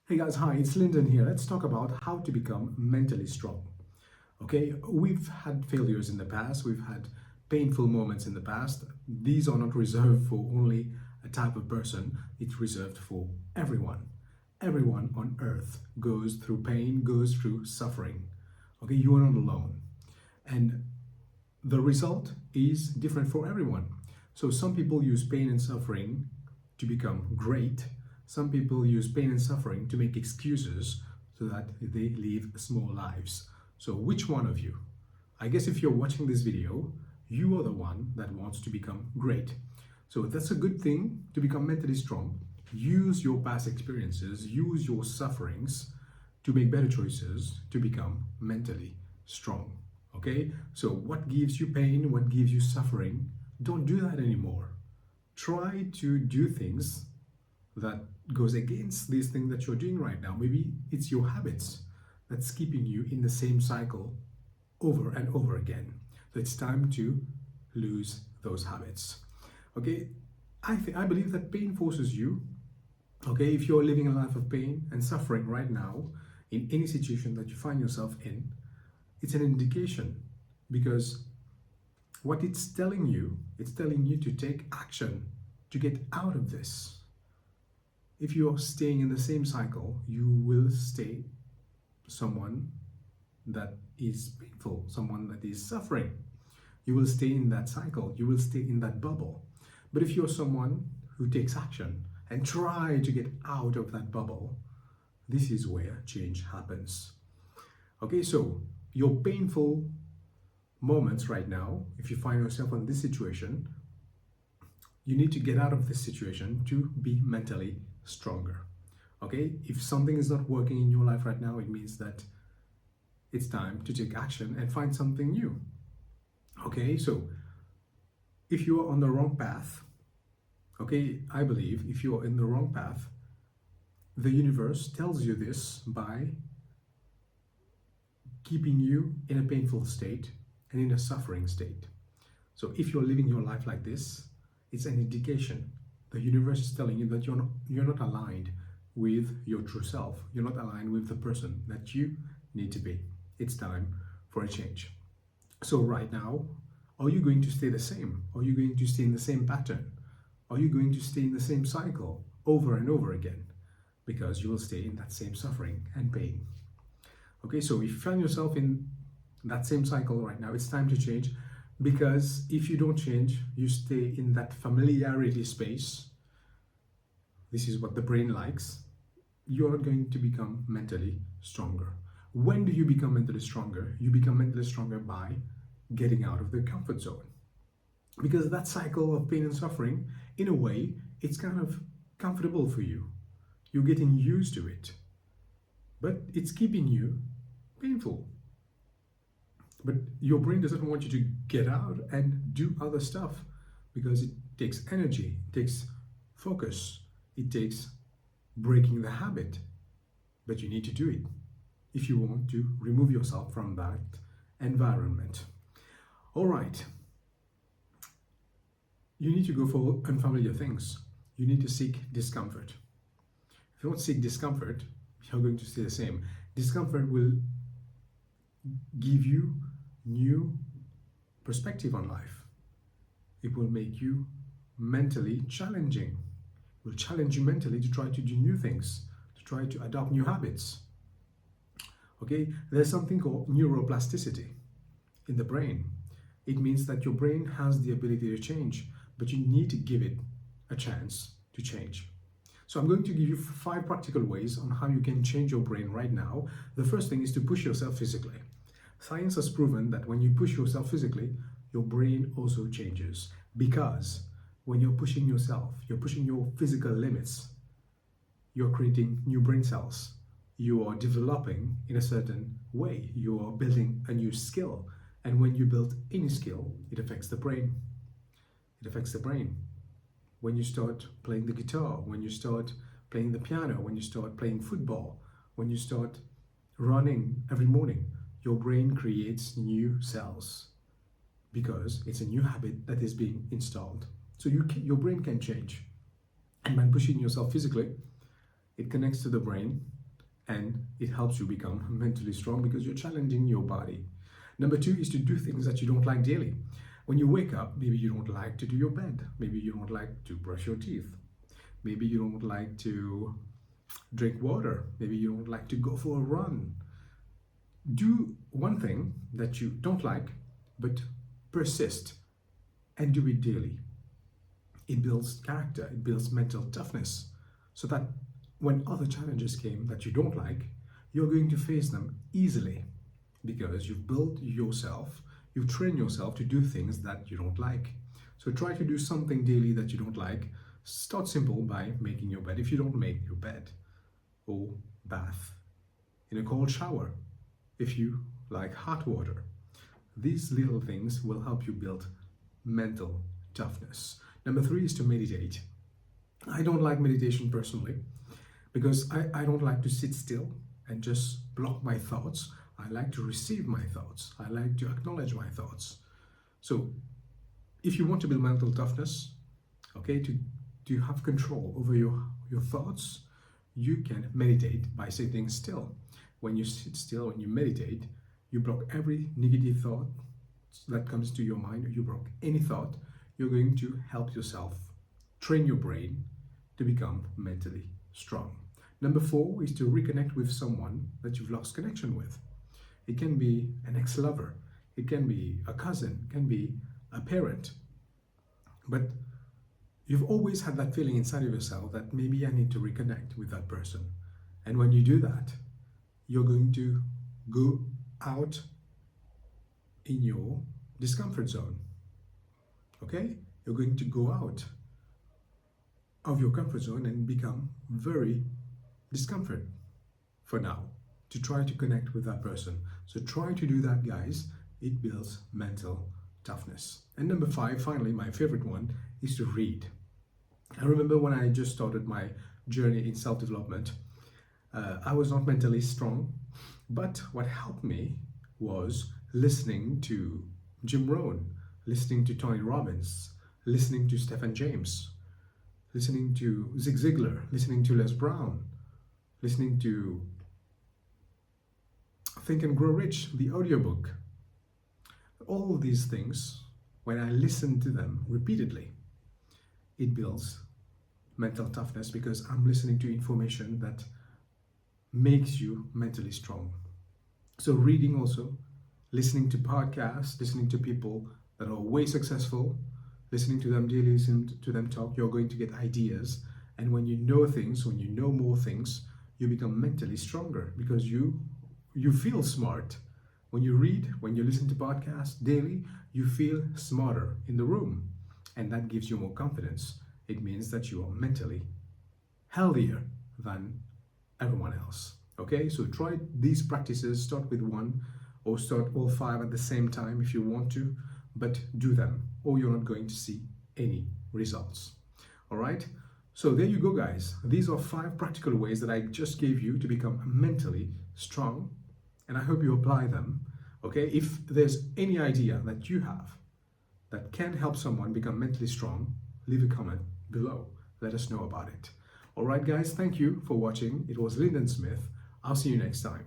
Hey guys, hi, it's Linden here. Let's talk about how to become mentally strong. Okay, we've had failures in the past, we've had painful moments in the past. These are not reserved for only a type of person, it's reserved for everyone. Everyone on earth goes through pain, goes through suffering. Okay, you are not alone. And the result is different for everyone. So some people use pain and suffering to become great. Some people use pain and suffering to make excuses so that they live small lives. So which one of you? I guess if you're watching this video, you are the one that wants to become great. So that's a good thing to become mentally strong. Use your past experiences, use your sufferings to make better choices to become mentally strong. Okay? So what gives you pain, what gives you suffering, don't do that anymore. Try to do things that goes against this thing that you're doing right now. Maybe it's your habits that's keeping you in the same cycle over and over again. So it's time to lose those habits. Okay, I believe that pain forces you. Okay, if you're living a life of pain and suffering right now in any situation that you find yourself in, it's an indication because what it's telling you to take action to get out of this. If you're staying in the same cycle, you will stay someone that is painful, someone that is suffering. You will stay in that cycle, you will stay in that bubble. But if you're someone who takes action and try to get out of that bubble, this is where change happens. Okay, so your painful moments right now, if you find yourself in this situation, you need to get out of this situation to be mentally stronger. Okay, if something is not working in your life right now, it means that it's time to take action and find something new. Okay, so if you are on the wrong path, okay, I believe if you are in the wrong path, the universe tells you this by keeping you in a painful state and in a suffering state. So if you're living your life like this, it's an indication. The universe is telling you that you're not aligned with your true self. You're not aligned with the person that you need to be. It's time for a change. So right now, are you going to stay the same? Are you going to stay in the same pattern? Are you going to stay in the same cycle over and over again? Because you will stay in that same suffering and pain. Okay, so if you find yourself in that same cycle right now, it's time to change, because if you don't change, you stay in that familiarity space. This is what the brain likes. You're going to become mentally stronger. When do you become mentally stronger? You become mentally stronger by getting out of the comfort zone. Because that cycle of pain and suffering, in a way, it's kind of comfortable for you. You're getting used to it. But it's keeping you painful. But your brain doesn't want you to get out and do other stuff because it takes energy, it takes focus, it takes breaking the habit. But you need to do it if you want to remove yourself from that environment. All right. You need to go for unfamiliar things. You need to seek discomfort. If you don't seek discomfort, you're going to stay the same. Discomfort will give you new perspective on life. It will make you mentally challenging. It will challenge you mentally to try to do new things, to try to adopt new habits. Okay, there's something called neuroplasticity in the brain. It means that your brain has the ability to change, but you need to give it a chance to change. So I'm going to give you 5 practical ways on how you can change your brain right now. The first thing is to push yourself physically. Science has proven that when you push yourself physically, your brain also changes, because when you're pushing yourself, you're pushing your physical limits, you're creating new brain cells, you are developing in a certain way, you are building a new skill. And when you build any skill, it affects the brain. It affects the brain. When you start playing the guitar, when you start playing the piano, when you start playing football, when you start running every morning, your brain creates new cells because it's a new habit that is being installed. So your brain can change. And by pushing yourself physically, it connects to the brain and it helps you become mentally strong because you're challenging your body. Number two is to do things that you don't like daily. When you wake up, maybe you don't like to do your bed. Maybe you don't like to brush your teeth. Maybe you don't like to drink water. Maybe you don't like to go for a run. Do one thing that you don't like, but persist and do it daily. It builds character, it builds mental toughness, so that when other challenges came that you don't like, you're going to face them easily because you've built yourself, you've trained yourself to do things that you don't like. So try to do something daily that you don't like. Start simple by making your bed if you don't make your bed, or bath in a cold shower if you like hot water. These little things will help you build mental toughness. Number three is to meditate. I don't like meditation personally because I don't like to sit still and just block my thoughts. I like to receive my thoughts. I like to acknowledge my thoughts. So if you want to build mental toughness, okay, to have control over your thoughts, you can meditate by sitting still. When you sit still, when you meditate, you block every negative thought that comes to your mind. You block any thought. You're going to help yourself train your brain to become mentally strong. Number four is to reconnect with someone that you've lost connection with. It can be an ex-lover, it can be a cousin, it can be a parent. But you've always had that feeling inside of yourself that maybe I need to reconnect with that person. And when you do that, you're going to go out in your discomfort zone. Okay? You're going to go out of your comfort zone and become very discomfort for now to try to connect with that person. So try to do that, guys. It builds mental toughness. And number five, finally, my favorite one, is to read. I remember when I just started my journey in self-development, I was not mentally strong, but what helped me was listening to Jim Rohn, listening to Tony Robbins, listening to Stephen James, listening to Zig Ziglar, listening to Les Brown, listening to Think and Grow Rich, the audiobook. All these things, when I listen to them repeatedly, it builds mental toughness because I'm listening to information that makes you mentally strong. So reading also, listening to podcasts, listening to people that are way successful, listening to them daily, listening to them talk, you're going to get ideas. And when you know things, when you know more things, you become mentally stronger because you feel smart. When you read, when you listen to podcasts daily, you feel smarter in the room. And that gives you more confidence. It means that you are mentally healthier than everyone else. Okay, so try these practices. Start with one or start all five at the same time if you want to, but do them or you're not going to see any results. All right, so there you go, guys. These are 5 practical ways that I just gave you to become mentally strong, and I hope you apply them. Okay, if there's any idea that you have that can help someone become mentally strong, leave a comment below. Let us know about it. All right, guys, thank you for watching. It was Linden Smith. I'll see you next time.